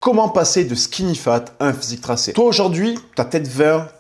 Comment passer de skinny fat à un physique tracé? Toi aujourd'hui, tu as peut-être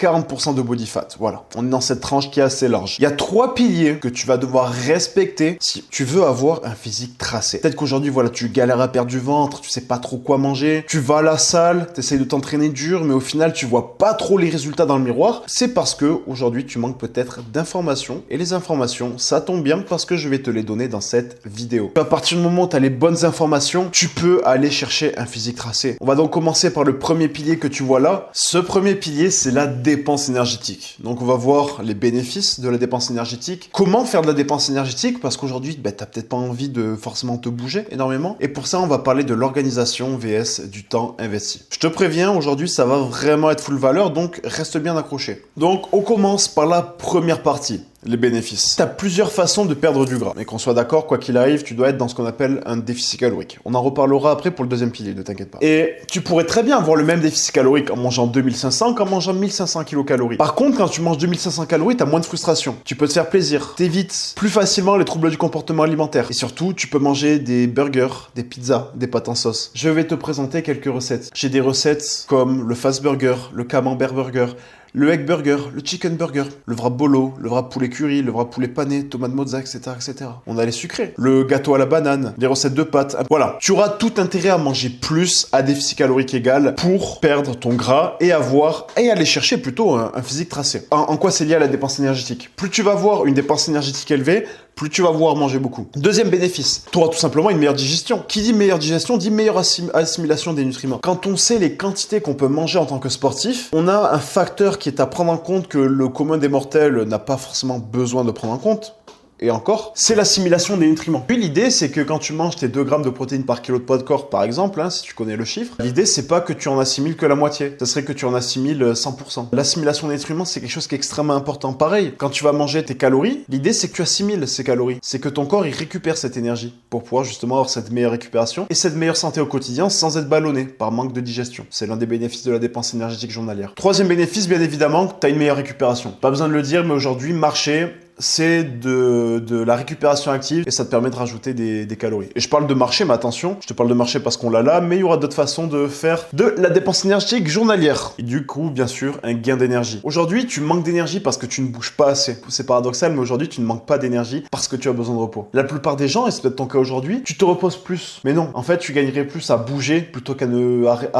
20-40% de body fat. Voilà, on est dans cette tranche qui est assez large. Il y a 3 piliers que tu vas devoir respecter si tu veux avoir un physique tracé. Peut-être qu'aujourd'hui, voilà, tu galères à perdre du ventre, tu sais pas trop quoi manger, tu vas à la salle, tu essayes de t'entraîner dur, mais au final, tu vois pas trop les résultats dans le miroir. C'est parce que aujourd'hui, tu manques peut-être d'informations. Et les informations, ça tombe bien parce que je vais te les donner dans cette vidéo. À partir du moment où tu as les bonnes informations, tu peux aller chercher un physique tracé. On va donc commencer par le premier pilier que tu vois là. Ce premier pilier, c'est la dépense énergétique. Donc on va voir les bénéfices de la dépense énergétique. Comment faire de la dépense énergétique? Parce qu'aujourd'hui, tu n'as peut-être pas envie de forcément te bouger énormément. Et pour ça, on va parler de l'organisation vs du temps investi. Je te préviens, aujourd'hui, ça va vraiment être full valeur, donc reste bien accroché. Donc on commence par la première partie. Les bénéfices. Tu as plusieurs façons de perdre du gras. Mais qu'on soit d'accord, quoi qu'il arrive, tu dois être dans ce qu'on appelle un déficit calorique. On en reparlera après pour le deuxième pilier, ne t'inquiète pas. Et tu pourrais très bien avoir le même déficit calorique en mangeant 2500 qu'en mangeant 1500 kcal. Par contre, quand tu manges 2500 calories, tu as moins de frustration. Tu peux te faire plaisir. T'évites plus facilement les troubles du comportement alimentaire. Et surtout, tu peux manger des burgers, des pizzas, des pâtes en sauce. Je vais te présenter quelques recettes. J'ai des recettes comme le fast burger, le camembert burger, le egg burger, le chicken burger, le wrap bolo, le wrap poulet curry, le wrap poulet pané, tomate mozza, etc., etc. On a les sucrés, le gâteau à la banane, des recettes de pâtes. Voilà, tu auras tout intérêt à manger plus à déficit calorique égal pour perdre ton gras et aller chercher plutôt un physique tracé. En quoi c'est lié à la dépense énergétique? Plus tu vas avoir une dépense énergétique élevée, plus tu vas vouloir manger beaucoup. Deuxième bénéfice, tu auras tout simplement une meilleure digestion. Qui dit meilleure digestion dit meilleure assimilation des nutriments. Quand on sait les quantités qu'on peut manger en tant que sportif, on a un facteur qui est à prendre en compte que le commun des mortels n'a pas forcément besoin de prendre en compte. Et encore, c'est l'assimilation des nutriments. Puis l'idée, c'est que quand tu manges tes 2 grammes de protéines par kilo de poids de corps, par exemple, si tu connais le chiffre, l'idée, c'est pas que tu en assimiles que la moitié. Ça serait que tu en assimiles 100%. L'assimilation des nutriments, c'est quelque chose qui est extrêmement important. Pareil, quand tu vas manger tes calories, l'idée, c'est que tu assimiles ces calories. C'est que ton corps, il récupère cette énergie pour pouvoir justement avoir cette meilleure récupération et cette meilleure santé au quotidien sans être ballonné par manque de digestion. C'est l'un des bénéfices de la dépense énergétique journalière. Troisième bénéfice, bien évidemment, tu as une meilleure récupération. Pas besoin de le dire, mais aujourd'hui, marcher, c'est de la récupération active et ça te permet de rajouter des calories. Et je parle de marcher, mais attention, je te parle de marcher parce qu'on l'a là, mais il y aura d'autres façons de faire de la dépense énergétique journalière. Et du coup, bien sûr, un gain d'énergie. Aujourd'hui, tu manques d'énergie parce que tu ne bouges pas assez. C'est paradoxal, mais aujourd'hui, tu ne manques pas d'énergie parce que tu as besoin de repos. La plupart des gens, et c'est peut-être ton cas aujourd'hui, tu te reposes plus. Mais non, en fait, tu gagnerais plus à bouger plutôt qu'à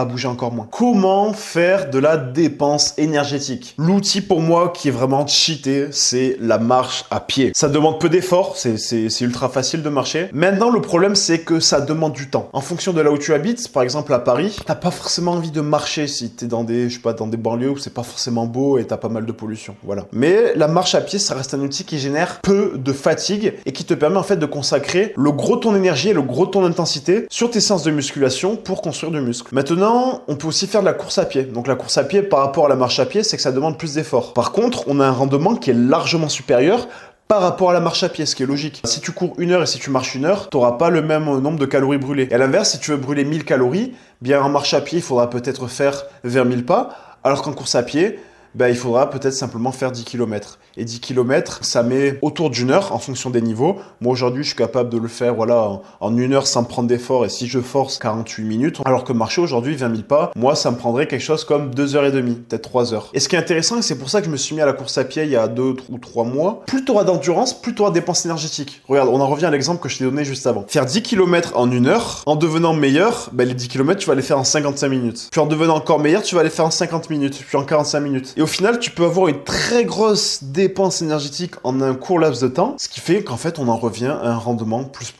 bouger encore moins. Comment faire de la dépense énergétique? L'outil pour moi qui est vraiment cheaté, c'est la marche à pied. Ça demande peu d'efforts, c'est ultra facile de marcher. Maintenant, le problème, c'est que ça demande du temps. En fonction de là où tu habites, par exemple à Paris, t'as pas forcément envie de marcher si t'es dans des banlieues où c'est pas forcément beau et t'as pas mal de pollution. Voilà. Mais la marche à pied, ça reste un outil qui génère peu de fatigue et qui te permet en fait de consacrer le gros de ton énergie et le gros de ton intensité sur tes séances de musculation pour construire du muscle. Maintenant, on peut aussi faire de la course à pied. Donc la course à pied par rapport à la marche à pied, c'est que ça demande plus d'efforts. Par contre, on a un rendement qui est largement supérieur par rapport à la marche à pied, ce qui est logique. Si tu cours 1 heure et si tu marches 1 heure, tu n'auras pas le même nombre de calories brûlées. Et à l'inverse, si tu veux brûler 1000 calories, bien en marche à pied, il faudra peut-être faire vers 1000 pas, alors qu'en course à pied, il faudra peut-être simplement faire 10 km. Et 10 km, ça met autour d'1 heure en fonction des niveaux. Moi, aujourd'hui, je suis capable de le faire en 1 heure sans prendre d'effort. Et si je force, 48 minutes. Alors que marcher aujourd'hui, 20 000 pas, moi, ça me prendrait quelque chose comme 2h30, peut-être 3 heures. Et ce qui est intéressant, c'est pour ça que je me suis mis à la course à pied il y a 2 ou 3 mois. Plus tu auras d'endurance, plus tu auras de dépenses énergétiques. Regarde, on en revient à l'exemple que je t'ai donné juste avant. Faire 10 km en 1 heure, en devenant meilleur, les 10 km, tu vas les faire en 55 minutes. Puis en devenant encore meilleur, tu vas les faire en 50 minutes, puis en 45 minutes. Et au final, tu peux avoir une très grosse dépense énergétique en un court laps de temps, ce qui fait qu'en fait, on en revient à un rendement plus.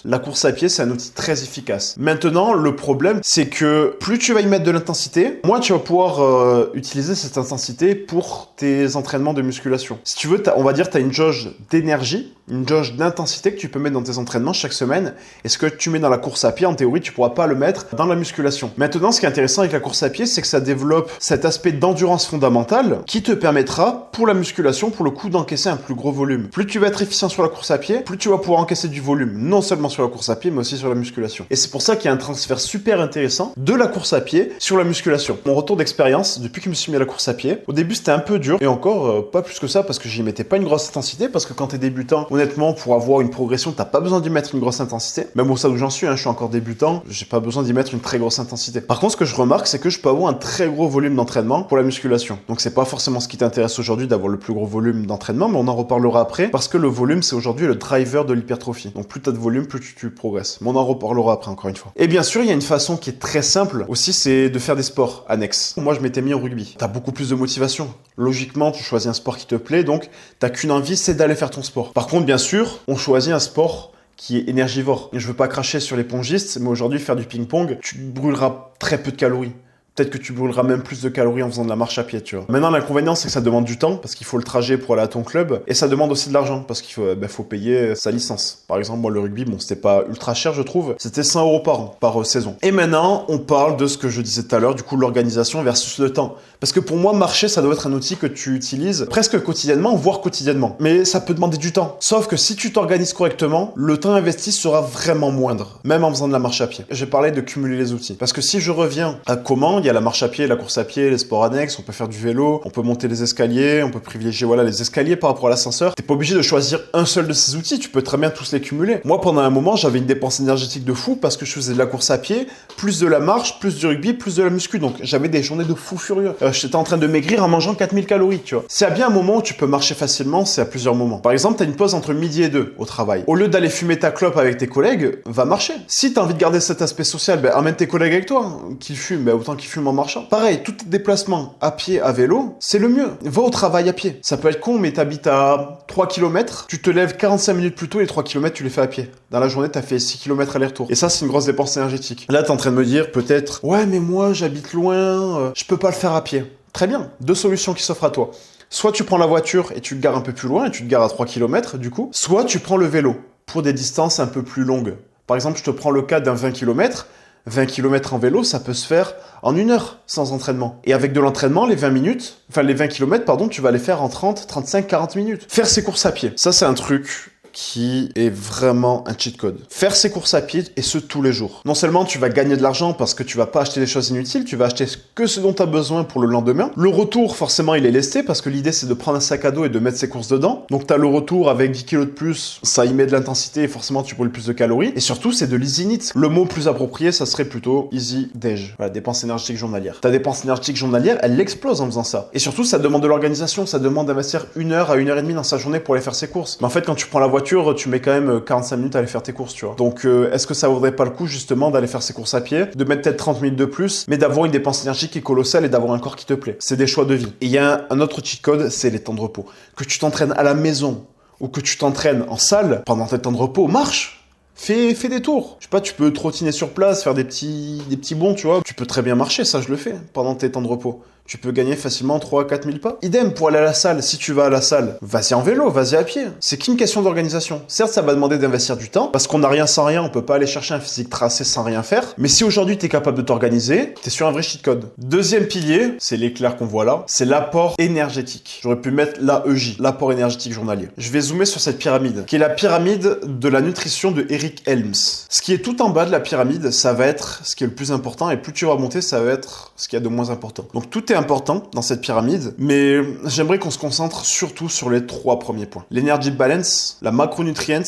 La course à pied, c'est un outil très efficace. Maintenant, le problème, c'est que plus tu vas y mettre de l'intensité, moins tu vas pouvoir utiliser cette intensité pour tes entraînements de musculation. Si tu veux, on va dire, tu as une jauge d'énergie, une jauge d'intensité que tu peux mettre dans tes entraînements chaque semaine. Et ce que tu mets dans la course à pied, en théorie, tu pourras pas le mettre dans la musculation. Maintenant, ce qui est intéressant avec la course à pied, c'est que ça développe cet aspect d'endurance fondamentale qui te permettra, pour la musculation, pour le coup, d'encaisser un plus gros volume. Plus tu vas être efficient sur la course à pied, plus tu vas pouvoir encaisser du volume, non seulement sur la course à pied, mais aussi sur la musculation. Et c'est pour ça qu'il y a un transfert super intéressant de la course à pied sur la musculation. Mon retour d'expérience, depuis que je me suis mis à la course à pied, au début, c'était un peu dur, et encore, pas plus que ça, parce que j'y mettais pas une grosse intensité, parce que quand t'es débutant, Honnêtement, pour avoir une progression, t'as pas besoin d'y mettre une grosse intensité. Même au stade où j'en suis, je suis encore débutant, j'ai pas besoin d'y mettre une très grosse intensité. Par contre, ce que je remarque, c'est que je peux avoir un très gros volume d'entraînement pour la musculation. Donc c'est pas forcément ce qui t'intéresse aujourd'hui d'avoir le plus gros volume d'entraînement, mais on en reparlera après, parce que le volume, c'est aujourd'hui le driver de l'hypertrophie. Donc plus t'as de volume, plus tu progresses. Mais on en reparlera après, encore une fois. Et bien sûr, il y a une façon qui est très simple aussi, c'est de faire des sports annexes. Moi, je m'étais mis au rugby. T'as beaucoup plus de motivation. Logiquement, tu choisis un sport qui te plaît, donc t'as qu'une envie, c'est d'aller faire ton sport. Par contre, bien sûr, on choisit un sport qui est énergivore. Et je veux pas cracher sur les pongistes, mais aujourd'hui, faire du ping-pong, tu brûleras très peu de calories. Peut-être que tu brûleras même plus de calories en faisant de la marche à pied, tu vois. Maintenant, l'inconvénient, c'est que ça demande du temps, parce qu'il faut le trajet pour aller à ton club, et ça demande aussi de l'argent, parce qu'il faut payer sa licence. Par exemple, moi, le rugby, bon, c'était pas ultra cher, je trouve. C'était 100 € par an, par saison. Et maintenant, on parle de ce que je disais tout à l'heure, du coup, l'organisation versus le temps. Parce que pour moi, marcher, ça doit être un outil que tu utilises presque quotidiennement, voire quotidiennement. Mais ça peut demander du temps. Sauf que si tu t'organises correctement, le temps investi sera vraiment moindre, même en faisant de la marche à pied. J'ai parlé de cumuler les outils. Parce que si je reviens à comment, il y a la marche à pied, la course à pied, les sports annexes, on peut faire du vélo, on peut monter les escaliers, on peut privilégier les escaliers par rapport à l'ascenseur. T'es pas obligé de choisir un seul de ces outils, tu peux très bien tous les cumuler. Moi, pendant un moment, j'avais une dépense énergétique de fou parce que je faisais de la course à pied, plus de la marche, plus du rugby, plus de la muscu. Donc j'avais des journées de fou furieux. J'étais en train de maigrir en mangeant 4000 calories, tu vois. S'il y a bien un moment où tu peux marcher facilement, c'est à plusieurs moments. Par exemple, t'as une pause entre midi et 2 au travail. Au lieu d'aller fumer ta clope avec tes collègues, va marcher. Si t'as envie de garder cet aspect social, emmène tes collègues avec toi, qui fument, autant qu'ils fument en marchant. Pareil, tout déplacement à pied, à vélo, c'est le mieux. Va au travail à pied. Ça peut être con, mais t'habites à 3 km, tu te lèves 45 minutes plus tôt et les 3 km, tu les fais à pied. Dans la journée, t'as fait 6 km aller-retour. Et ça, c'est une grosse dépense énergétique. Là, t'es en train de me dire, peut-être, ouais, mais moi, j'habite loin, je peux pas le faire à pied. Très bien. 2 solutions qui s'offrent à toi. Soit tu prends la voiture et tu te gares un peu plus loin, et tu te gares à 3 km, du coup. Soit tu prends le vélo pour des distances un peu plus longues. Par exemple, je te prends le cas d'un 20 km. 20 km en vélo, ça peut se faire en 1 heure sans entraînement. Et avec de l'entraînement, les 20 km, tu vas les faire en 30, 35, 40 minutes. Faire ses courses à pied, ça c'est un truc qui est vraiment un cheat code. Faire ses courses à pied, et ce tous les jours. Non seulement tu vas gagner de l'argent parce que tu vas pas acheter des choses inutiles, tu vas acheter que ce dont tu as besoin pour le lendemain. Le retour, forcément, il est lesté parce que l'idée c'est de prendre un sac à dos et de mettre ses courses dedans. Donc tu as le retour avec 10 kilos de plus, ça y met de l'intensité et forcément tu brûles plus de calories. Et surtout, c'est de l'easy NEAT. Le mot plus approprié, ça serait plutôt easy dej. Voilà, dépense énergétique journalière. Ta dépense énergétique journalière, elle explose en faisant ça. Et surtout, ça demande de l'organisation, ça demande d'investir 1 heure à 1 heure et demie dans sa journée pour aller faire ses courses. Mais en fait, quand tu prends la voiture, tu mets quand même 45 minutes à aller faire tes courses, tu vois. Donc, est-ce que ça vaudrait pas le coup, justement, d'aller faire ses courses à pied, de mettre peut-être 30 minutes de plus, mais d'avoir une dépense énergétique qui est colossale et d'avoir un corps qui te plaît? C'est des choix de vie. Et il y a un autre cheat code, c'est les temps de repos. Que tu t'entraînes à la maison ou que tu t'entraînes en salle, pendant tes temps de repos, marche. Fais des tours. Je sais pas, tu peux trottiner sur place, faire des petits bonds, tu vois. Tu peux très bien marcher, ça je le fais, pendant tes temps de repos. Tu peux gagner facilement 3 à 4 000 pas. Idem pour aller à la salle. Si tu vas à la salle, vas-y en vélo, vas-y à pied. C'est qu'une question d'organisation. Certes, ça va demander d'investir du temps, parce qu'on n'a rien sans rien, on peut pas aller chercher un physique tracé sans rien faire. Mais si aujourd'hui tu es capable de t'organiser, tu es sur un vrai cheat code. Deuxième pilier, c'est l'éclair qu'on voit là, c'est l'apport énergétique. J'aurais pu mettre l'AEJ, l'apport énergétique journalier. Je vais zoomer sur cette pyramide, qui est la pyramide de la nutrition de Eric Helms. Ce qui est tout en bas de la pyramide, ça va être ce qui est le plus important, et plus tu vas monter, ça va être ce qu'il y a de moins important. Donc tout est important dans cette pyramide, mais j'aimerais qu'on se concentre surtout sur les 3 premiers points. L'energy balance, la macronutrients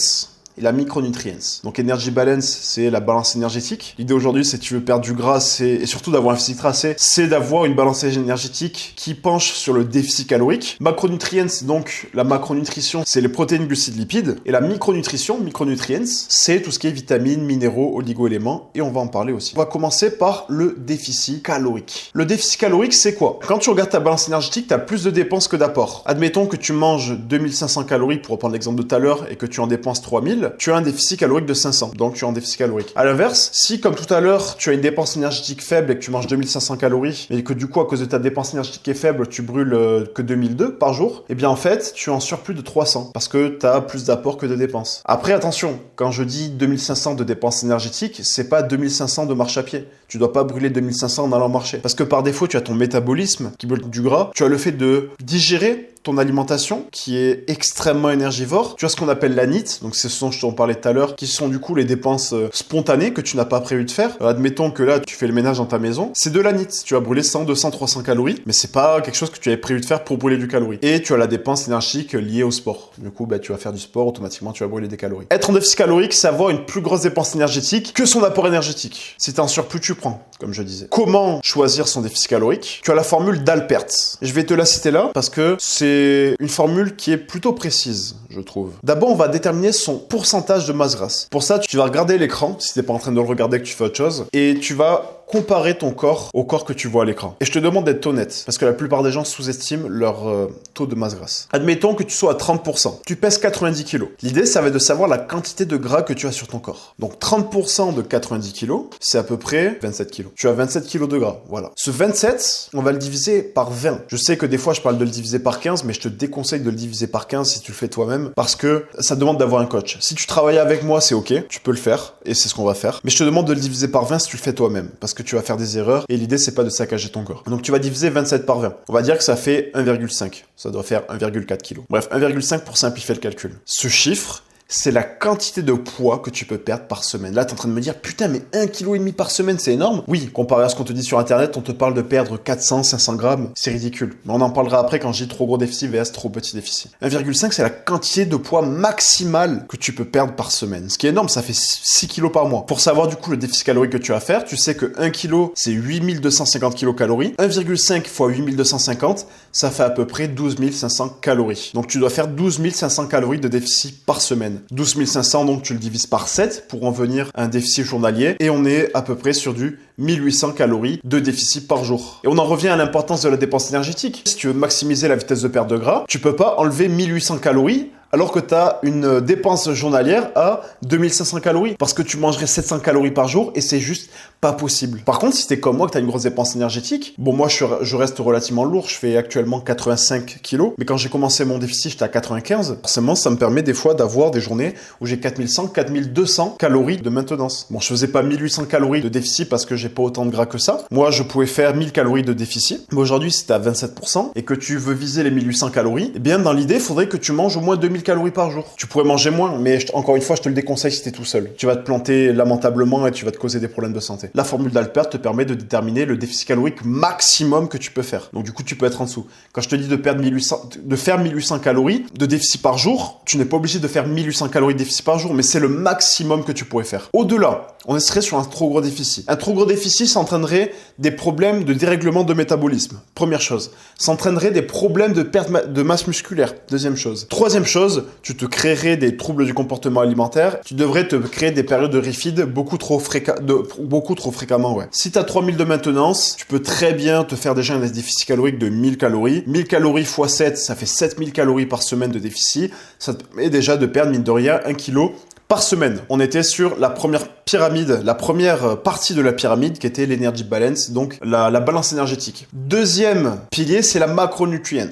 et la micronutrients. Donc energy balance, c'est la balance énergétique. L'idée aujourd'hui, c'est que tu veux perdre du gras, et surtout d'avoir un physique tracé, c'est d'avoir une balance énergétique qui penche sur le déficit calorique. Macronutrients, donc la macronutrition, c'est les protéines, glucides, lipides. Et la micronutrition, micronutrients, c'est tout ce qui est vitamines, minéraux, oligo-éléments, et on va en parler aussi. On va commencer par le déficit calorique. Le déficit calorique, c'est quoi? Quand tu regardes ta balance énergétique, tu as plus de dépenses que d'apports. Admettons que tu manges 2500 calories, pour reprendre l'exemple de tout à l'heure, et que tu en dépenses 3000, tu as un déficit calorique de 500, donc tu as un déficit calorique. À l'inverse, si comme tout à l'heure, tu as une dépense énergétique faible et que tu manges 2500 calories, et que du coup, à cause de ta dépense énergétique est faible, tu brûles que 2002 par jour, eh bien en fait, tu es en surplus de 300, parce que tu as plus d'apports que de dépenses. Après, attention, quand je dis 2500 de dépenses énergétiques, c'est pas 2500 de marche à pied. Tu dois pas brûler 2500 en allant marcher. Parce que par défaut, tu as ton métabolisme qui brûle du gras, tu as le fait de digérer ton alimentation, qui est extrêmement énergivore. Tu as ce qu'on appelle la NEAT, donc c'est ce dont je t'en parlais tout à l'heure, qui sont du coup les dépenses spontanées que tu n'as pas prévu de faire. Admettons que là, tu fais le ménage dans ta maison, c'est de la NEAT. Tu vas brûler 100, 200, 300 calories, mais c'est pas quelque chose que tu avais prévu de faire pour brûler du calorie. Et tu as la dépense énergique liée au sport. Du coup, tu vas faire du sport, automatiquement, tu vas brûler des calories. Être en déficit calorique, c'est avoir une plus grosse dépense énergétique que son apport énergétique. Si t'es en surplus, tu prends, comme je disais. Comment choisir son déficit calorique? Tu as la formule d'Alpert. Je vais te la citer là parce que c'est une formule qui est plutôt précise, je trouve. D'abord, on va déterminer son pourcentage de masse grasse. Pour ça, tu vas regarder l'écran, si t'es pas en train de le regarder, que tu fais autre chose, et tu vas comparer ton corps au corps que tu vois à l'écran. Et je te demande d'être honnête, parce que la plupart des gens sous-estiment leur taux de masse grasse. Admettons que tu sois à 30%. Tu pèses 90 kg. L'idée, ça va être de savoir la quantité de gras que tu as sur ton corps. Donc 30% de 90 kg, c'est à peu près 27 kg. Tu as 27 kg de gras, voilà. Ce 27, on va le diviser par 20. Je sais que des fois, je parle de le diviser par 15, mais je te déconseille de le diviser par 15 si tu le fais toi-même, parce que ça demande d'avoir un coach. Si tu travailles avec moi, c'est ok, tu peux le faire, et c'est ce qu'on va faire. Mais je te demande de le diviser par 20 si tu le fais toi-même, parce que tu vas faire des erreurs et l'idée c'est pas de saccager ton corps. Donc tu vas diviser 27 par 20. On va dire que ça fait 1,5. Ça doit faire 1,4 kg. Bref, 1,5 pour simplifier le calcul. Ce chiffre, c'est la quantité de poids que tu peux perdre par semaine. Là, t'es en train de me dire, putain, mais 1,5 kg par semaine, c'est énorme. Oui, comparé à ce qu'on te dit sur Internet, on te parle de perdre 400, 500 grammes. C'est ridicule. Mais on en parlera après quand je dis trop gros déficit vs trop petit déficit. 1,5, c'est la quantité de poids maximale que tu peux perdre par semaine. Ce qui est énorme, ça fait 6 kg par mois. Pour savoir du coup le déficit calorique que tu vas faire, tu sais que 1 kg, c'est 8250 kcal. 1,5 fois 8250, ça fait à peu près 12 500 calories. Donc tu dois faire 12 500 calories de déficit par semaine. 12 500, donc tu le divises par 7 pour en venir à un déficit journalier. Et on est à peu près sur du 1800 calories de déficit par jour. Et on en revient à l'importance de la dépense énergétique. Si tu veux maximiser la vitesse de perte de gras, tu peux pas enlever 1800 calories alors que tu as une dépense journalière à 2500 calories. Parce que tu mangerais 700 calories par jour et c'est juste pas possible. Par contre, si t'es comme moi, que tu as une grosse dépense énergétique, bon, moi, je reste relativement lourd. Je fais actuellement 85 kilos. Mais quand j'ai commencé mon déficit, j'étais à 95. Forcément, ça me permet des fois d'avoir des journées où j'ai 4100, 4200 calories de maintenance. Bon, je faisais pas 1800 calories de déficit parce que j'ai pas autant de gras que ça. Moi, je pouvais faire 1000 calories de déficit. Mais aujourd'hui, si t'es à 27% et que tu veux viser les 1800 calories, eh bien, dans l'idée, il faudrait que tu manges au moins 2000 calories par jour. Tu pourrais manger moins, mais encore une fois, je te le déconseille si t'es tout seul. Tu vas te planter lamentablement et tu vas te causer des problèmes de santé. La formule d'Alpert te permet de déterminer le déficit calorique maximum que tu peux faire. Donc du coup, tu peux être en dessous. Quand je te dis de faire 1800 calories de déficit par jour, tu n'es pas obligé de faire 1800 calories de déficit par jour, mais c'est le maximum que tu pourrais faire. Au-delà, on serait sur un trop gros déficit. Un trop gros déficit, ça entraînerait des problèmes de dérèglement de métabolisme. Première chose. Ça entraînerait des problèmes de perte de masse musculaire. Deuxième chose. Troisième chose, tu te créerais des troubles du comportement alimentaire. Tu devrais te créer des périodes de refeed beaucoup trop fréquemment, ouais. Si tu as 3000 de maintenance, tu peux très bien te faire déjà un déficit calorique de 1000 calories. 1000 calories x 7, ça fait 7000 calories par semaine de déficit. Ça te permet déjà de perdre, mine de rien, 1 kg par semaine. On était sur la première pyramide, la première partie de la pyramide qui était l'energy balance, donc la balance énergétique. Deuxième pilier, c'est la macronutrients.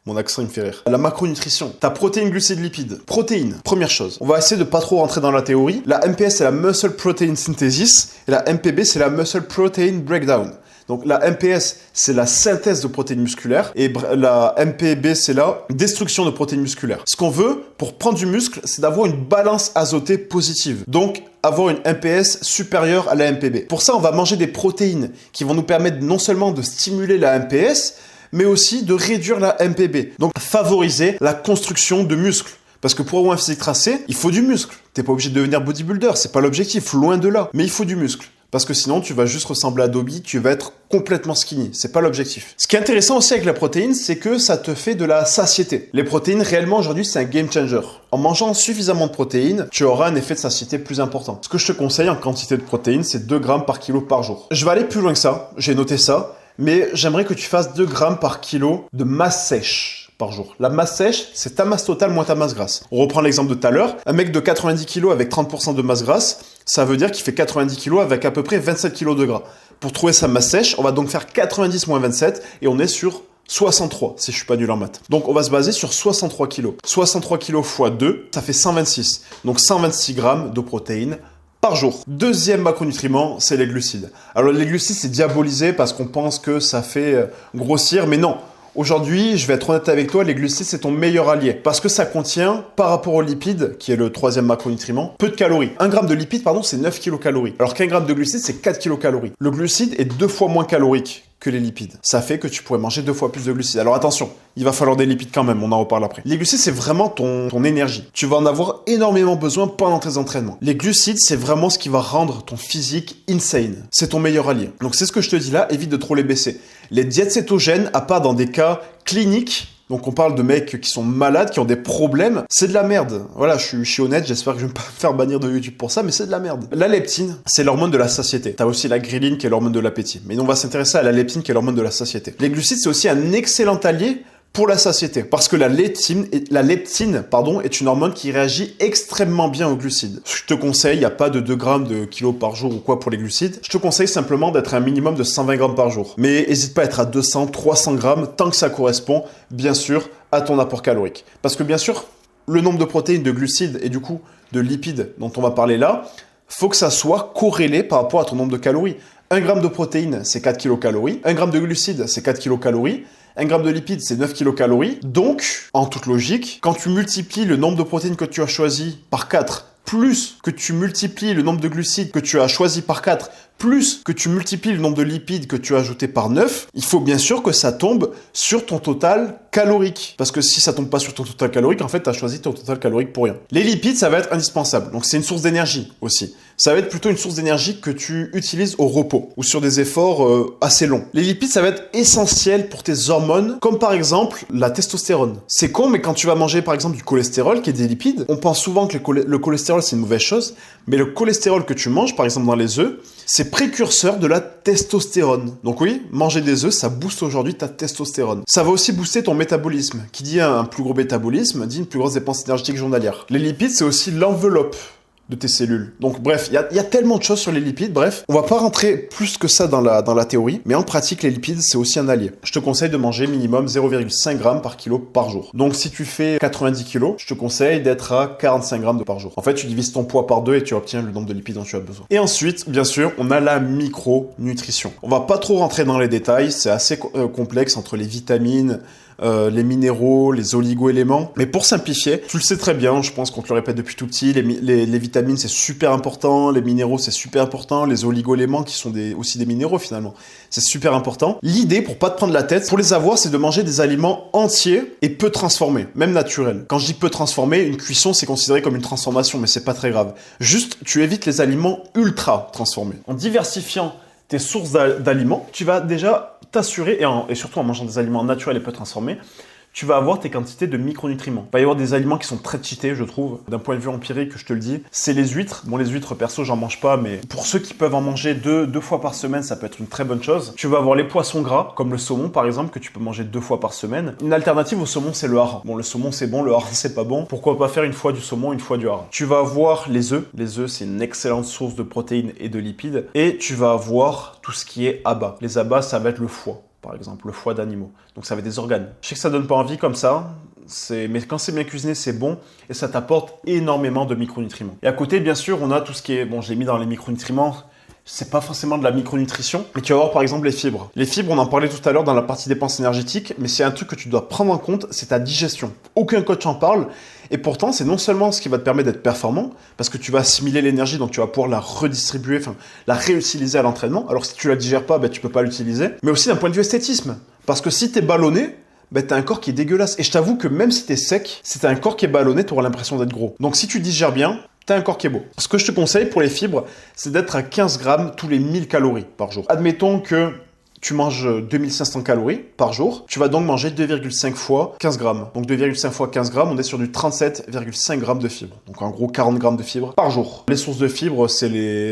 Mon accent, il me fait rire. La macronutrition. T'as protéines, glucides, lipides. Protéines, première chose. On va essayer de pas trop rentrer dans la théorie. La MPS, c'est la Muscle Protein Synthesis. Et la MPB, c'est la Muscle Protein Breakdown. Donc la MPS, c'est la synthèse de protéines musculaires. Et la MPB, c'est la destruction de protéines musculaires. Ce qu'on veut, pour prendre du muscle, c'est d'avoir une balance azotée positive. Donc, avoir une MPS supérieure à la MPB. Pour ça, on va manger des protéines qui vont nous permettre non seulement de stimuler la MPS, mais aussi de réduire la MPB. Donc, favoriser la construction de muscles. Parce que pour avoir un physique tracé, il faut du muscle. T'es pas obligé de devenir bodybuilder, c'est pas l'objectif, loin de là. Mais il faut du muscle. Parce que sinon, tu vas juste ressembler à Dobby, tu vas être complètement skinny. C'est pas l'objectif. Ce qui est intéressant aussi avec la protéine, c'est que ça te fait de la satiété. Les protéines, réellement, aujourd'hui, c'est un game changer. En mangeant suffisamment de protéines, tu auras un effet de satiété plus important. Ce que je te conseille en quantité de protéines, c'est 2 grammes par kilo par jour. Je vais aller plus loin que ça. J'ai noté ça. Mais j'aimerais que tu fasses 2 grammes par kilo de masse sèche par jour. La masse sèche, c'est ta masse totale moins ta masse grasse. On reprend l'exemple de tout à l'heure. Un mec de 90 kg avec 30% de masse grasse, ça veut dire qu'il fait 90 kg avec à peu près 27 kg de gras. Pour trouver sa masse sèche, on va donc faire 90 moins 27 et on est sur 63, si je suis pas nul en maths. Donc on va se baser sur 63 kg. 63 kg x 2, ça fait 126. Donc 126 grammes de protéines par jour. Deuxième macronutriment, c'est les glucides. Alors les glucides, c'est diabolisé parce qu'on pense que ça fait grossir, mais non. Aujourd'hui, je vais être honnête avec toi, les glucides, c'est ton meilleur allié. Parce que ça contient, par rapport aux lipides, qui est le troisième macronutriment, peu de calories. 1 gramme de lipides, pardon, c'est 9 kilocalories. Alors qu'un gramme de glucides, c'est 4 kilocalories. Le glucide est 2 fois moins calorique que les lipides. Ça fait que tu pourrais manger 2 fois plus de glucides. Alors attention, il va falloir des lipides quand même, on en reparle après. Les glucides, c'est vraiment ton énergie. Tu vas en avoir énormément besoin pendant tes entraînements. Les glucides, c'est vraiment ce qui va rendre ton physique insane. C'est ton meilleur allié. Donc c'est ce que je te dis là, évite de trop les baisser. Les diètes cétogènes, à part dans des cas cliniques, donc on parle de mecs qui sont malades, qui ont des problèmes, c'est de la merde. Voilà, je suis honnête, j'espère que je vais pas me faire bannir de YouTube pour ça, mais c'est de la merde. La leptine, c'est l'hormone de la satiété. T'as aussi la ghrelin qui est l'hormone de l'appétit. Mais on va s'intéresser à la leptine qui est l'hormone de la satiété. Les glucides, c'est aussi un excellent allié pour la satiété. Parce que la leptine, est une hormone qui réagit extrêmement bien aux glucides. Je te conseille, il n'y a pas de 2 grammes de kilos par jour ou quoi pour les glucides. Je te conseille simplement d'être à un minimum de 120 grammes par jour. Mais n'hésite pas à être à 200, 300 grammes tant que ça correspond, bien sûr, à ton apport calorique. Parce que bien sûr, le nombre de protéines, de glucides et du coup de lipides dont on va parler là, faut que ça soit corrélé par rapport à ton nombre de calories. 1 gramme de protéines, c'est 4 kilocalories. 1 gramme de glucides, c'est 4 kilocalories. 1 gramme de lipides, c'est 9 kilocalories. Donc, en toute logique, quand tu multiplies le nombre de protéines que tu as choisi par 4, plus que tu multiplies le nombre de glucides que tu as choisi par 4, plus que tu multiplies le nombre de lipides que tu as ajouté par 9, il faut bien sûr que ça tombe sur ton total calorique. Parce que si ça tombe pas sur ton total calorique, en fait, tu as choisi ton total calorique pour rien. Les lipides, ça va être indispensable. Donc, c'est une source d'énergie aussi. Ça va être plutôt une source d'énergie que tu utilises au repos ou sur des efforts assez longs. Les lipides, ça va être essentiel pour tes hormones, comme par exemple la testostérone. C'est con, mais quand tu vas manger par exemple du cholestérol, qui est des lipides, on pense souvent que le cholestérol, c'est une mauvaise chose, mais le cholestérol que tu manges, par exemple dans les œufs, c'est précurseur de la testostérone. Donc oui, manger des œufs, ça booste aujourd'hui ta testostérone. Ça va aussi booster ton métabolisme. Qui dit un plus gros métabolisme, dit une plus grosse dépense énergétique journalière. Les lipides, c'est aussi l'enveloppe de tes cellules. Donc bref, il y a tellement de choses sur les lipides, bref. On va pas rentrer plus que ça dans la théorie, mais en pratique, les lipides, c'est aussi un allié. Je te conseille de manger minimum 0,5 g par kilo par jour. Donc si tu fais 90 kg, je te conseille d'être à 45 grammes par jour. En fait, tu divises ton poids par 2 et tu obtiens le nombre de lipides dont tu as besoin. Et ensuite, bien sûr, on a la micronutrition. On va pas trop rentrer dans les détails, c'est assez complexe entre les vitamines, les minéraux, les oligo-éléments. Mais pour simplifier, tu le sais très bien, je pense qu'on te le répète depuis tout petit, les vitamines c'est super important, les minéraux c'est super important, les oligo-éléments qui sont aussi des minéraux finalement, c'est super important. L'idée, pour pas te prendre la tête, pour les avoir, c'est de manger des aliments entiers et peu transformés, même naturels. Quand je dis peu transformés, une cuisson c'est considéré comme une transformation, mais c'est pas très grave. Juste, tu évites les aliments ultra transformés. En diversifiant tes sources d'aliments, tu vas déjà t'assurer, et surtout en mangeant des aliments naturels et peu transformés, tu vas avoir tes quantités de micronutriments. Il va y avoir des aliments qui sont très cheatés, je trouve, d'un point de vue empirique, je te le dis. C'est les huîtres. Bon, les huîtres, perso, j'en mange pas, mais pour ceux qui peuvent en manger deux fois par semaine, ça peut être une très bonne chose. Tu vas avoir les poissons gras, comme le saumon, par exemple, que tu peux manger 2 fois par semaine. Une alternative au saumon, c'est le hareng. Bon, le saumon, c'est bon, le hareng, c'est pas bon. Pourquoi pas faire une fois du saumon, une fois du hareng? Tu vas avoir les œufs. Les œufs, c'est une excellente source de protéines et de lipides. Et tu vas avoir tout ce qui est abats. Les abats, ça va être le foie. Par exemple, le foie d'animaux. Donc ça va être des organes. Je sais que ça donne pas envie comme ça, mais quand c'est bien cuisiné, c'est bon et ça t'apporte énormément de micronutriments. Et à côté, bien sûr, on a tout ce qui est... Bon, je l'ai mis dans les micronutriments, c'est pas forcément de la micronutrition, mais tu vas avoir par exemple les fibres. Les fibres, on en parlait tout à l'heure dans la partie dépenses énergétiques, mais c'est un truc que tu dois prendre en compte, c'est ta digestion. Aucun coach en parle, et pourtant c'est non seulement ce qui va te permettre d'être performant, parce que tu vas assimiler l'énergie, donc tu vas pouvoir la redistribuer, enfin la réutiliser à l'entraînement. Alors si tu la digères pas, tu peux pas l'utiliser, mais aussi d'un point de vue esthétisme, parce que si t'es ballonné, t'as un corps qui est dégueulasse. Et je t'avoue que même si t'es sec, si t'as un corps qui est ballonné, t'auras l'impression d'être gros. Donc si tu digères bien, t'as un corps qui est beau. Ce que je te conseille pour les fibres, c'est d'être à 15 grammes tous les 1000 calories par jour. Admettons que tu manges 2500 calories par jour, tu vas donc manger 2,5 fois 15 grammes. Donc 2,5 fois 15 grammes, on est sur du 37,5 grammes de fibres. Donc en gros 40 grammes de fibres par jour. Les sources de fibres,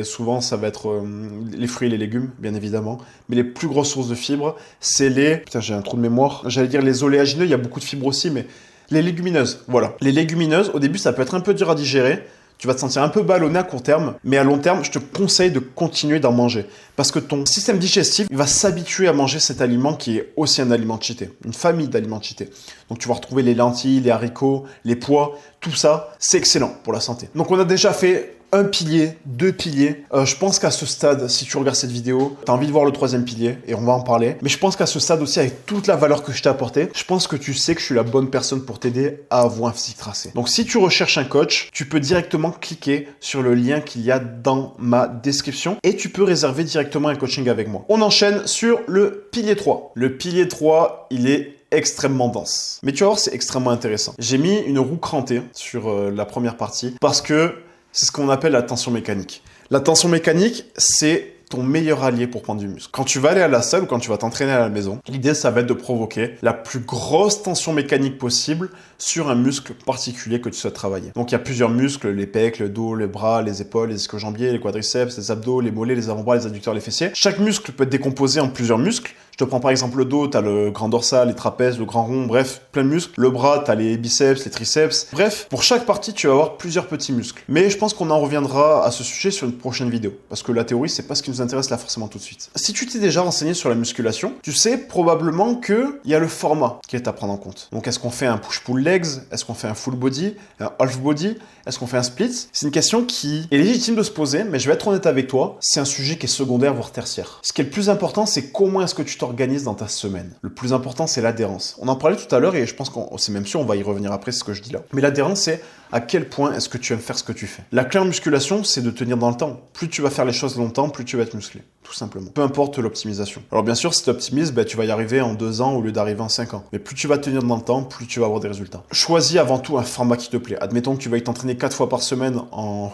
souvent ça va être les fruits et les légumes, bien évidemment. Mais les plus grosses sources de fibres, c'est putain, j'ai un trou de mémoire. J'allais dire les oléagineux, il y a beaucoup de fibres aussi, mais les légumineuses, voilà. Les légumineuses, au début, ça peut être un peu dur à digérer. Tu vas te sentir un peu ballonné à court terme, mais à long terme, je te conseille de continuer d'en manger. Parce que ton système digestif, il va s'habituer à manger cet aliment qui est aussi un aliment cheaté, une famille d'aliments cheatés. Donc tu vas retrouver les lentilles, les haricots, les pois, tout ça, c'est excellent pour la santé. Donc on a déjà fait un pilier, deux piliers. Je pense qu'à ce stade, si tu regardes cette vidéo, tu as envie de voir le troisième pilier et on va en parler. Mais je pense qu'à ce stade aussi, avec toute la valeur que je t'ai apportée, je pense que tu sais que je suis la bonne personne pour t'aider à avoir un physique tracé. Donc si tu recherches un coach, tu peux directement cliquer sur le lien qu'il y a dans ma description et tu peux réserver directement un coaching avec moi. On enchaîne sur le pilier 3. Le pilier 3, il est extrêmement dense. Mais tu vas voir, c'est extrêmement intéressant. J'ai mis une roue crantée sur la première partie parce que c'est ce qu'on appelle la tension mécanique. La tension mécanique, c'est ton meilleur allié pour prendre du muscle. Quand tu vas aller à la salle ou quand tu vas t'entraîner à la maison, l'idée, ça va être de provoquer la plus grosse tension mécanique possible sur un muscle particulier que tu souhaites travailler. Donc, il y a plusieurs muscles, les pecs, le dos, les bras, les épaules, les ischio-jambiers, les quadriceps, les abdos, les mollets, les avant-bras, les adducteurs, les fessiers. Chaque muscle peut être décomposé en plusieurs muscles. Je te prends par exemple le dos, tu as le grand dorsal, les trapèzes, le grand rond, bref, plein de muscles. Le bras, tu as les biceps, les triceps. Bref, pour chaque partie, tu vas avoir plusieurs petits muscles. Mais je pense qu'on en reviendra à ce sujet sur une prochaine vidéo. Parce que la théorie, c'est pas ce qui nous intéresse là forcément tout de suite. Si tu t'es déjà renseigné sur la musculation, tu sais probablement qu'il y a le format qui est à prendre en compte. Donc est-ce qu'on fait un push-pull legs? Est-ce qu'on fait un full body? Un half body? Est-ce qu'on fait un split? C'est une question qui est légitime de se poser, mais je vais être honnête avec toi, c'est un sujet qui est secondaire, voire tertiaire. Ce qui est le plus important, c'est comment est-ce que tu t'organises dans ta semaine. Le plus important, c'est l'adhérence. On en parlait tout à l'heure et je pense qu'on c'est même sûr, on va y revenir après, c'est ce que je dis là. Mais l'adhérence, c'est à quel point est-ce que tu aimes faire ce que tu fais. La clé en musculation, c'est de tenir dans le temps. Plus tu vas faire les choses longtemps, plus tu vas être musclé. Tout simplement. Peu importe l'optimisation. Alors bien sûr, si tu optimises, tu vas y arriver en 2 ans au lieu d'arriver en 5 ans. Mais plus tu vas tenir dans le temps, plus tu vas avoir des résultats. Choisis avant tout un format qui te plaît. Admettons que tu vas t'entraîner 4 fois par semaine en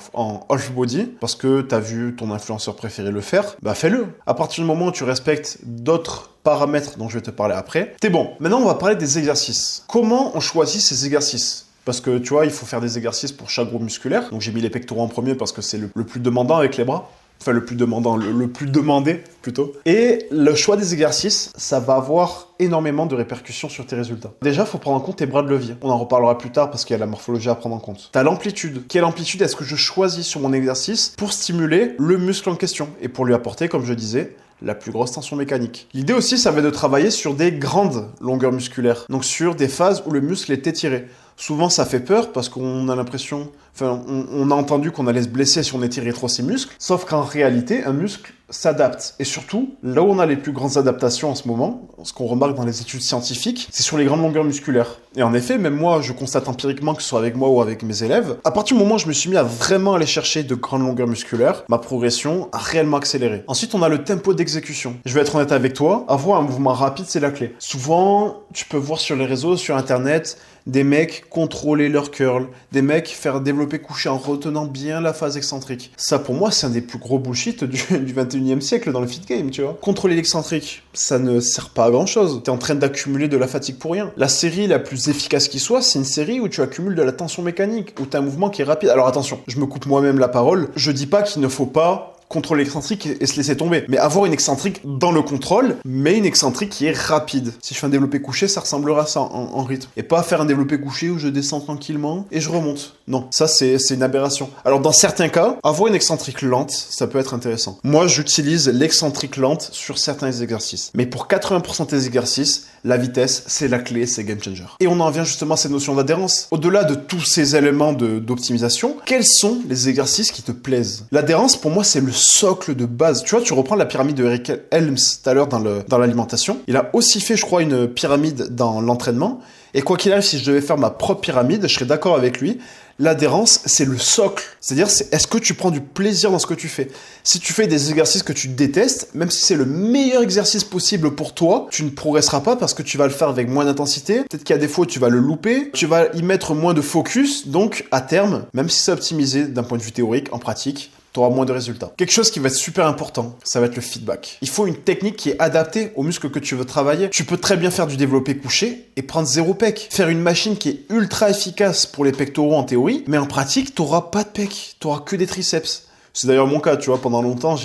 half body parce que tu as vu ton influenceur préféré le faire, fais-le. À partir du moment où tu respectes d'autres paramètres dont je vais te parler après, t'es bon. Maintenant, on va parler des exercices. Comment on choisit ces exercices ? Parce que tu vois, il faut faire des exercices pour chaque groupe musculaire. Donc j'ai mis les pectoraux en premier parce que c'est le plus demandant avec les bras. Enfin, le plus demandant, le plus demandé plutôt. Et le choix des exercices, ça va avoir énormément de répercussions sur tes résultats. Déjà, il faut prendre en compte tes bras de levier. On en reparlera plus tard parce qu'il y a la morphologie à prendre en compte. Tu as l'amplitude. Quelle amplitude est-ce que je choisis sur mon exercice pour stimuler le muscle en question et pour lui apporter, comme je disais, la plus grosse tension mécanique. L'idée aussi, ça va être de travailler sur des grandes longueurs musculaires. Donc sur des phases où le muscle est étiré. Souvent, ça fait peur parce qu'on a l'impression... Enfin, on a entendu qu'on allait se blesser si on étirait trop ses muscles. Sauf qu'en réalité, un muscle s'adapte. Et surtout, là où on a les plus grandes adaptations en ce moment, ce qu'on remarque dans les études scientifiques, c'est sur les grandes longueurs musculaires. Et en effet, même moi, je constate empiriquement, que ce soit avec moi ou avec mes élèves, à partir du moment où je me suis mis à vraiment aller chercher de grandes longueurs musculaires, ma progression a réellement accéléré. Ensuite, on a le tempo d'exécution. Je vais être honnête avec toi, avoir un mouvement rapide, c'est la clé. Souvent, tu peux voir sur les réseaux, sur Internet, des mecs contrôler leur curl, des mecs faire développer couché en retenant bien la phase excentrique. Ça, pour moi, c'est un des plus gros bullshit du 21e siècle dans le fit game, tu vois. Contrôler l'excentrique, ça ne sert pas à grand chose. T'es en train d'accumuler de la fatigue pour rien. La série la plus efficace qui soit, c'est une série où tu accumules de la tension mécanique, où t'as un mouvement qui est rapide. Alors attention, je me coupe moi-même la parole. Je dis pas qu'il ne faut pas contrôler l'excentrique et se laisser tomber. Mais avoir une excentrique dans le contrôle, mais une excentrique qui est rapide. Si je fais un développé couché, ça ressemblera à ça en rythme. Et pas faire un développé couché où je descends tranquillement et je remonte. Non, ça c'est une aberration. Alors dans certains cas, avoir une excentrique lente, ça peut être intéressant. Moi, j'utilise l'excentrique lente sur certains exercices. Mais pour 80% des exercices, la vitesse, c'est la clé, c'est game changer. Et on en vient justement à cette notion d'adhérence. Au-delà de tous ces éléments d'optimisation, quels sont les exercices qui te plaisent? L'adhérence, pour moi, c'est le socle de base. Tu vois, tu reprends la pyramide de Eric Helms tout à l'heure dans l'alimentation. Il a aussi fait, je crois, une pyramide dans l'entraînement. Et quoi qu'il arrive, si je devais faire ma propre pyramide, je serais d'accord avec lui. L'adhérence, c'est le socle. C'est-à-dire, est-ce que tu prends du plaisir dans ce que tu fais? Si tu fais des exercices que tu détestes, même si c'est le meilleur exercice possible pour toi, tu ne progresseras pas parce que tu vas le faire avec moins d'intensité. Peut-être qu'il y a des fois où tu vas le louper, tu vas y mettre moins de focus. Donc, à terme, même si c'est optimisé d'un point de vue théorique, en pratique, tu auras moins de résultats. Quelque chose qui va être super important, ça va être le feedback. Il faut une technique qui est adaptée aux muscles que tu veux travailler. Tu peux très bien faire du développé couché et prendre 0 pec. Faire une machine qui est ultra efficace pour les pectoraux en théorie, mais en pratique, tu n'auras pas de pec. Tu n'auras que des triceps. C'est d'ailleurs mon cas, tu vois, pendant longtemps,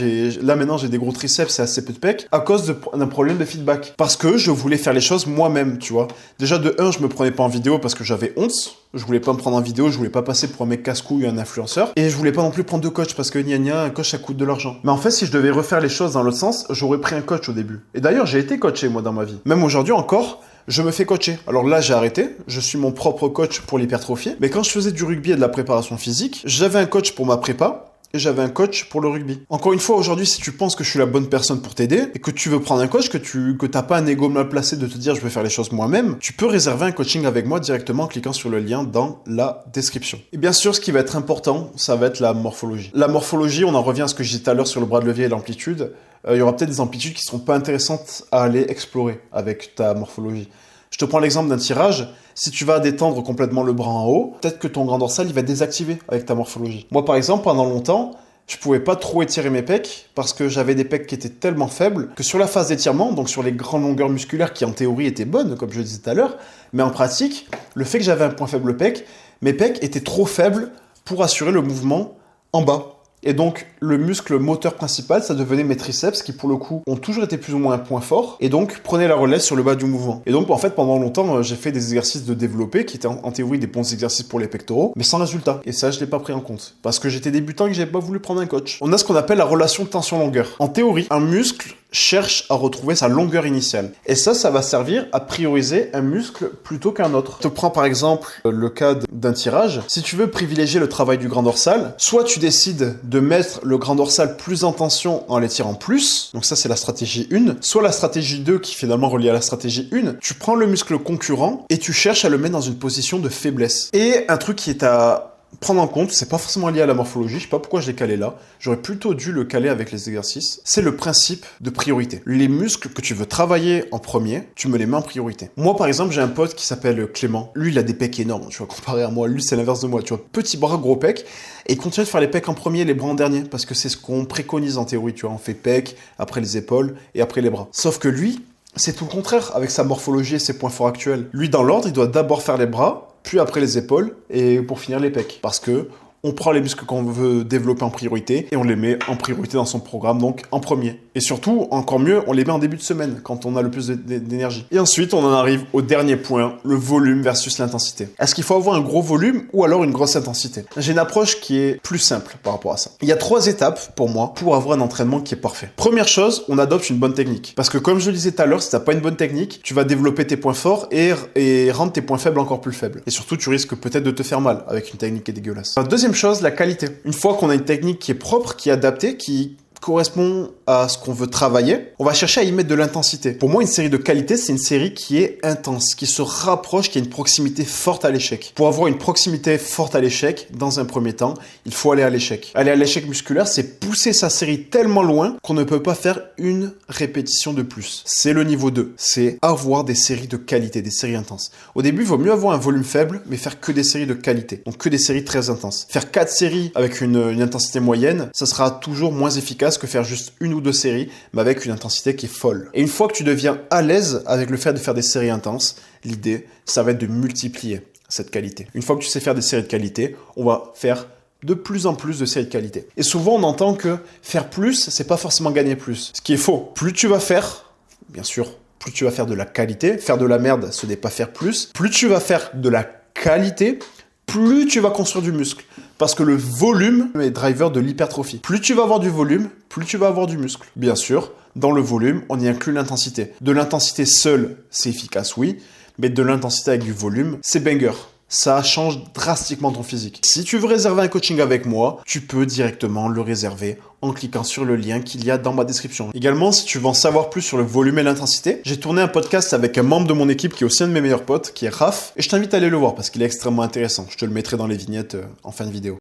là maintenant j'ai des gros triceps et assez peu de pecs à cause d'un problème de feedback. Parce que je voulais faire les choses moi-même, tu vois. Déjà de 1, je me prenais pas en vidéo parce que j'avais honte. Je voulais pas me prendre en vidéo, je voulais pas passer pour un mec casse-couille ou un influenceur. Et je voulais pas non plus prendre de coach parce que un coach ça coûte de l'argent. Mais en fait, si je devais refaire les choses dans l'autre sens, j'aurais pris un coach au début. Et d'ailleurs, j'ai été coaché moi dans ma vie. Même aujourd'hui encore, je me fais coacher. Alors là, j'ai arrêté. Je suis mon propre coach pour l'hypertrophie. Mais quand je faisais du rugby et de la préparation physique, j'avais un coach pour ma prépa. Et j'avais un coach pour le rugby. Encore une fois, aujourd'hui, si tu penses que je suis la bonne personne pour t'aider et que tu veux prendre un coach, que t'as pas un ego mal placé de te dire je vais faire les choses moi-même, tu peux réserver un coaching avec moi directement en cliquant sur le lien dans la description. Et bien sûr, ce qui va être important, ça va être la morphologie. La morphologie, on en revient à ce que je disais tout à l'heure sur le bras de levier et l'amplitude. Il y aura peut-être des amplitudes qui seront pas intéressantes à aller explorer avec ta morphologie. Je te prends l'exemple d'un tirage. Si tu vas détendre complètement le bras en haut, peut-être que ton grand dorsal, il va désactiver avec ta morphologie. Moi, par exemple, pendant longtemps, je pouvais pas trop étirer mes pecs parce que j'avais des pecs qui étaient tellement faibles que sur la phase d'étirement, donc sur les grandes longueurs musculaires qui en théorie étaient bonnes, comme je le disais tout à l'heure, mais en pratique, le fait que j'avais un point faible pec, mes pecs étaient trop faibles pour assurer le mouvement en bas. Et donc, le muscle moteur principal, ça devenait mes triceps, qui pour le coup ont toujours été plus ou moins un point fort, et donc prenaient la relève sur le bas du mouvement. Et donc, en fait, pendant longtemps, j'ai fait des exercices de développé, qui étaient en théorie des bons exercices pour les pectoraux, mais sans résultat. Et ça, je l'ai pas pris en compte. Parce que j'étais débutant et que j'avais pas voulu prendre un coach. On a ce qu'on appelle la relation tension-longueur. En théorie, un muscle cherche à retrouver sa longueur initiale. Et ça va servir à prioriser un muscle plutôt qu'un autre. Je te prends par exemple le cas d'un tirage. Si tu veux privilégier le travail du grand dorsal, soit tu décides de mettre le grand dorsal plus en tension en l'étirant plus, donc ça c'est la stratégie 1, soit la stratégie 2 qui est finalement reliée à la stratégie 1, tu prends le muscle concurrent et tu cherches à le mettre dans une position de faiblesse. Et un truc qui est à prendre en compte, c'est pas forcément lié à la morphologie, je sais pas pourquoi je l'ai calé là, j'aurais plutôt dû le caler avec les exercices, c'est le principe de priorité. Les muscles que tu veux travailler en premier, tu me les mets en priorité. Moi par exemple, j'ai un pote qui s'appelle Clément, lui il a des pecs énormes, tu vois, comparé à moi, lui c'est l'inverse de moi, tu vois, petit bras, gros pecs, et il continue de faire les pecs en premier, les bras en dernier, parce que c'est ce qu'on préconise en théorie, tu vois, on fait pecs, après les épaules, et après les bras. Sauf que lui, c'est tout le contraire avec sa morphologie et ses points forts actuels. Lui, dans l'ordre, il doit d'abord faire les bras, puis après les épaules, et pour finir les pecs. Parce que on prend les muscles qu'on veut développer en priorité et on les met en priorité dans son programme, donc en premier. Et surtout, encore mieux, on les met en début de semaine, quand on a le plus d'énergie. Et ensuite, on en arrive au dernier point, le volume versus l'intensité. Est-ce qu'il faut avoir un gros volume ou alors une grosse intensité? J'ai une approche qui est plus simple par rapport à ça. Il y a 3 étapes pour moi pour avoir un entraînement qui est parfait. Première chose, on adopte une bonne technique. Parce que comme je le disais tout à l'heure, si t'as pas une bonne technique, tu vas développer tes points forts et rendre tes points faibles encore plus faibles. Et surtout, tu risques peut-être de te faire mal avec une technique qui est dégueulasse. Deuxième chose, la qualité. Une fois qu'on a une technique qui est propre, qui est adaptée, qui correspond à ce qu'on veut travailler, on va chercher à y mettre de l'intensité. Pour moi, une série de qualité, c'est une série qui est intense, qui se rapproche, qui a une proximité forte à l'échec. Pour avoir une proximité forte à l'échec, dans un premier temps, il faut aller à l'échec. Aller à l'échec musculaire, c'est pousser sa série tellement loin qu'on ne peut pas faire une répétition de plus. C'est le niveau 2. C'est avoir des séries de qualité, des séries intenses. Au début, il vaut mieux avoir un volume faible, mais faire que des séries de qualité. Donc que des séries très intenses. Faire 4 séries avec une intensité moyenne, ça sera toujours moins efficace que faire juste 1 ou 2 séries, mais avec une intensité qui est folle. Et une fois que tu deviens à l'aise avec le fait de faire des séries intenses, l'idée, ça va être de multiplier cette qualité. Une fois que tu sais faire des séries de qualité, on va faire de plus en plus de séries de qualité. Et souvent, on entend que faire plus, c'est pas forcément gagner plus. Ce qui est faux. Plus tu vas faire, bien sûr, plus tu vas faire de la qualité. Faire de la merde, ce n'est pas faire plus. Plus tu vas faire de la qualité, plus tu vas construire du muscle. Parce que le volume est driver de l'hypertrophie. Plus tu vas avoir du volume, plus tu vas avoir du muscle. Bien sûr, dans le volume, on y inclut l'intensité. De l'intensité seule, c'est efficace, oui. Mais de l'intensité avec du volume, c'est banger. Ça change drastiquement ton physique. Si tu veux réserver un coaching avec moi, tu peux directement le réserver en cliquant sur le lien qu'il y a dans ma description. Également, si tu veux en savoir plus sur le volume et l'intensité, j'ai tourné un podcast avec un membre de mon équipe qui est aussi un de mes meilleurs potes, qui est Raph, et je t'invite à aller le voir parce qu'il est extrêmement intéressant. Je te le mettrai dans les vignettes en fin de vidéo.